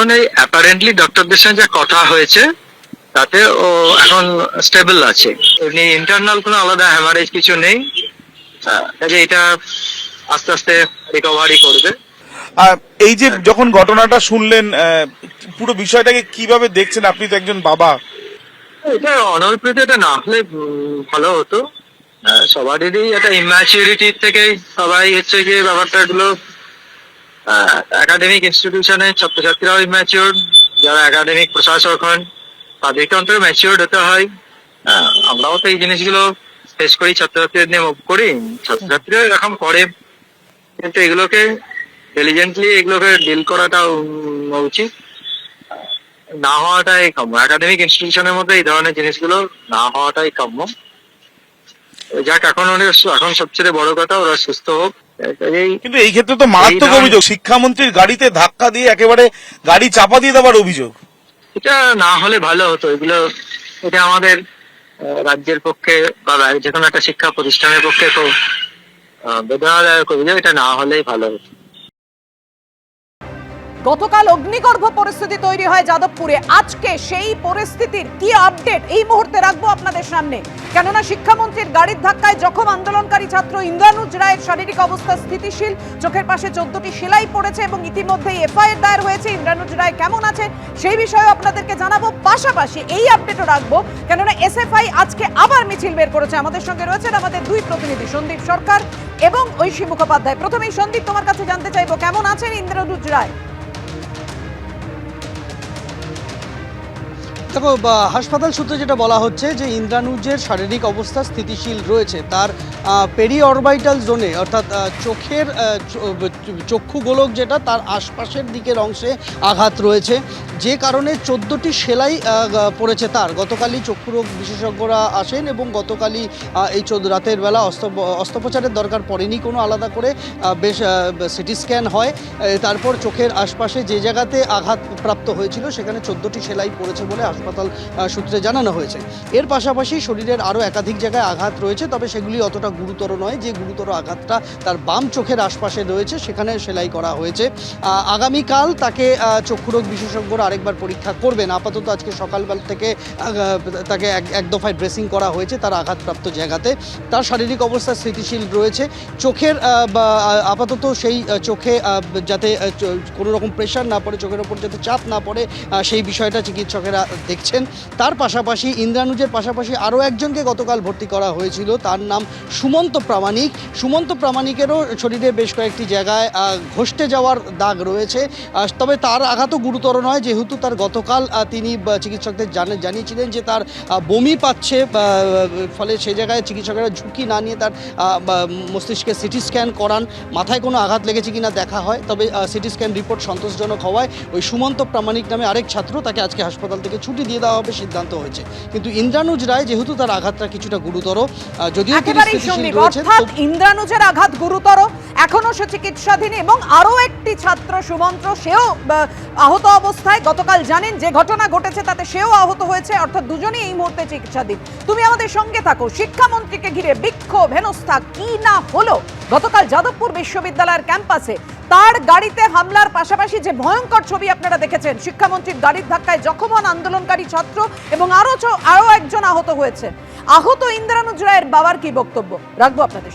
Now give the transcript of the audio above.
এখন এই অ্যাপারেন্টলি ডক্টরদের সঙ্গে যে কথা হয়েছে তাতে ও এখন স্টেবল আছে, এমনি ইন্টারনাল কোনো আলাদা হ্যামারেজ কিছু নেই। কাজে এটা আস্তে আস্তে রিকভারি করবে। এই যে যখন ঘটনাটা শুনলেন, পুরো বিষয়টাকে কিভাবে দেখছেন? আপনি তো একজন বাবা। এটা অনল্পিত এটা না হলে ভালো হতো। সবারই একটা ইম্যাচুরিটি থেকে সবাই হচ্ছে যে ব্যাপারটা গুলো, একাডেমিক ইনস্টিটিউশনের ছাত্রছাত্রীরাও ইম্যাচিওর, যারা একাডেমিক প্রশাসক হন তাদেরকে অন্তত ম্যাচিওর হতে হয়। আমরাও তো এই জিনিসগুলো ফেস করি, ছাত্রছাত্রীদের নিয়ে মুভ করি, ছাত্রছাত্রীরা এরকম করে, কিন্তু এগুলোকে ইন্টেলিজেন্টলি এগুলোকে ডিল করাটা উচিত, না হওয়াটাই কাম্য। একাডেমিক ইনস্টিটিউশনের মধ্যে এই ধরনের জিনিসগুলো না হওয়াটাই কাম্য। যাক, এখন সবচেয়ে বড় কথা ওরা সুস্থ হোক। কিন্তু এই ক্ষেত্রে তো মারাত্মক অভিযোগ, শিক্ষামন্ত্রীর গাড়িতে ধাক্কা দিয়ে একেবারে গাড়ি চাপা দিয়ে দেওয়ার অভিযোগ। এটা না হলে ভালো হতো। এটা আমাদের রাজ্যের পক্ষে বা যে কোনো একটা শিক্ষা প্রতিষ্ঠানের পক্ষে খুব বেদনাদায়ক অভিযোগ। এটা না হলেই ভালো হতো। গতকাল অগ্নিগর্ভ পরিস্থিতি তৈরি হয় যাদবপুরে। আজকে সেই পরিস্থিতির কি আপডেট এই মুহূর্তে রাখবো আপনাদের সামনে, কেননা শিক্ষামন্ত্রীর গাড়ির ধাক্কায় জখম আন্দোলনকারী ছাত্র ইন্দ্রানুজ রায়ের শারীরিক অবস্থা স্থিতিশীল, চোখের পাশে 14টি সেলাই পড়েছে এবং ইতিমধ্যেই এফআইআর দায়ের হয়েছে। ইন্দ্রানুজ রায় কেমন আছে সেই বিষয়ে আপনাদেরকে জানাবো, পাশাপাশি এই আপডেটও রাখবো কেননা এসএফআই আজকে আবার মিছিল বের করেছে। আমাদের সঙ্গে রয়েছেন আমাদের দুই প্রতিনিধি, সন্দীপ সরকার এবং ঐশী মুখোপাধ্যায়। প্রথমেই সন্দীপ, তোমার কাছে জানতে চাইবো কেমন আছেন ইন্দ্রানুজ রায়? দেখো, হাসপাতাল সূত্রে যেটা বলা হচ্ছে যে ইন্দ্রানুজের শারীরিক অবস্থা স্থিতিশীল রয়েছে। তার পেরি অরবাইটাল জোনে, অর্থাৎ চোখের চক্ষু গোলক যেটা, তার আশপাশের দিকের অংশে আঘাত রয়েছে, যে কারণে 14টি সেলাই পড়েছে তার। গতকালই চক্ষুরোগ বিশেষজ্ঞরা আসেন এবং গতকালই এই রাতের বেলা অস্ত্রোপচারের দরকার পড়েনি কোনো আলাদা করে, বেশ সিটি স্ক্যান হয়, তারপর চোখের আশপাশে যে জায়গাতে আঘাত প্রাপ্ত হয়েছিল সেখানে 14টি সেলাই পড়েছে বলে হাসপাতাল সূত্রে জানানো হয়েছে। এর পাশাপাশি শরীরের আরও একাধিক জায়গায় আঘাত রয়েছে, তবে সেগুলি অতটা গুরুতর নয়। যে গুরুতর আঘাতটা তার বাম চোখের আশপাশে রয়েছে সেখানে সেলাই করা হয়েছে। আগামীকাল তাকে চক্ষুরোগ বিশেষজ্ঞরা আরেকবার পরীক্ষা করবেন। আপাতত আজকে সকালবেলা থেকে তাকে এক দফায় ড্রেসিং করা হয়েছে তার আঘাতপ্রাপ্ত জায়গাতে। তার শারীরিক অবস্থা স্থিতিশীল রয়েছে। চোখের আপাতত সেই চোখে যাতে কোনো রকম প্রেশার না পড়ে, চোখের ওপর যাতে চাপ না পড়ে, সেই বিষয়টা চিকিৎসকেরা দেখছেন। তার পাশাপাশি ইন্দ্রানুজের পাশাপাশি আরও একজনকে গতকাল ভর্তি করা হয়েছিল, তার নাম সুমন্ত প্রামাণিক। সুমন্ত প্রামাণিকেরও শরীরে বেশ কয়েকটি জায়গায় ঘষ্টে যাওয়ার দাগ রয়েছে, তবে তার আঘাতও গুরুতর নয়, যেহেতু তার গতকাল তিনি চিকিৎসকদের জানিয়েছিলেন যে তার বমি পাচ্ছে, ফলে সে জায়গায় চিকিৎসকেরা ঝুঁকি না নিয়ে তার মস্তিষ্কে সিটি স্ক্যান করান, মাথায় কোনো আঘাত লেগেছে কিনা দেখা হয়। তবে সিটি স্ক্যান রিপোর্ট সন্তোষজনক হওয়ায় ওই সুমন্ত প্রামাণিক নামে আরেক ছাত্র, তাকে আজকে হাসপাতাল থেকে ছুটি দিয়ে দেওয়া হবে সিদ্ধান্ত হয়েছে। কিন্তু ইন্দ্রানুজ রায় যেহেতু তার আঘাতটা কিছুটা গুরুতর, যদিও ইন্দ্রানুজের আঘাত গুরুতর, এখনো সে চিকিৎসাধীন এবং আরো একটি ছাত্র সুমন্ত্র, সেও আহত অবস্থায়। গতকাল জানেন যে ঘটনা ঘটেছে তাতে সেও আহত হয়েছে, অর্থাৎ দুজনেই এই মুহূর্তে চিকিৎসাধীন। তুমি আমাদের সঙ্গে থাকো। শিক্ষামন্ত্রীকে ঘিরে বিক্ষোভ হেনস্থা কি না হলো গতকাল যাদবপুর বিশ্ববিদ্যালয়ের ক্যাম্পাসে। তার গাড়িতে হামলার পাশাপাশি যে ভয়ঙ্কর ছবি আপনারা দেখেছেন, শিক্ষামন্ত্রীর গাড়ির ধাক্কায় জখম হন আন্দোলনকারী ছাত্র এবং আরো একজন আহত হয়েছে। আহত ইন্দ্রানুজ রায়ের বাবার কি বক্তব্য রাখবো আপনাদের।